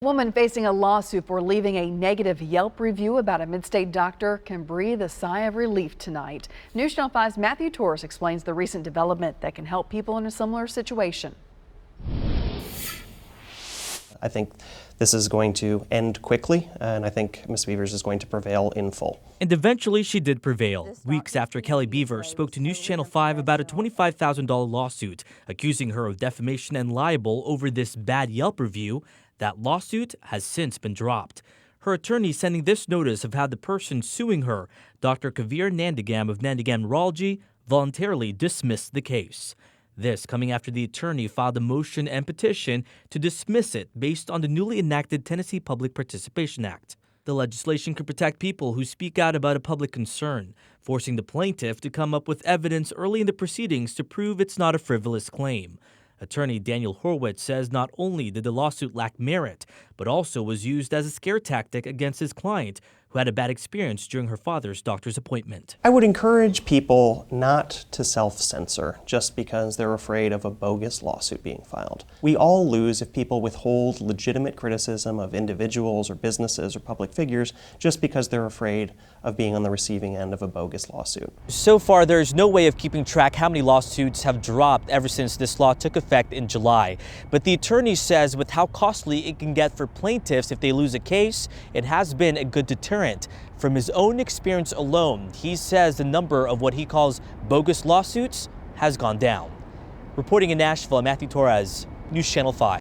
Woman facing a lawsuit for leaving a negative Yelp review about a mid-state doctor can breathe a sigh of relief tonight. News Channel 5's Matthew Torres explains the recent development that can help people in a similar situation. I think this is going to end quickly, and I think Ms. Beavers is going to prevail in full. And eventually she did prevail, weeks after Kelly Beaver spoke to News Channel 5 about a $25,000 lawsuit accusing her of defamation and libel over this bad Yelp review. That lawsuit has since been dropped. Her attorney sending this notice of how the person suing her, Dr. Kavir Nandagam of Nandagam Neurology, voluntarily dismissed the case. This coming after the attorney filed a motion and petition to dismiss it based on the newly enacted Tennessee Public Participation Act. The legislation could protect people who speak out about a public concern, forcing the plaintiff to come up with evidence early in the proceedings to prove it's not a frivolous claim. Attorney Daniel Horwitz says not only did the lawsuit lack merit, but also was used as a scare tactic against his client, who had a bad experience during her father's doctor's appointment. I would encourage people not to self-censor just because they're afraid of a bogus lawsuit being filed. We all lose if people withhold legitimate criticism of individuals or businesses or public figures just because they're afraid of being on the receiving end of a bogus lawsuit. So far, there's no way of keeping track how many lawsuits have dropped ever since this law took effect in July. But the attorney says with how costly it can get for plaintiffs if they lose a case, it has been a good deterrent. From his own experience alone, he says the number of what he calls bogus lawsuits has gone down. Reporting in Nashville, I'm Matthew Torres, News Channel 5.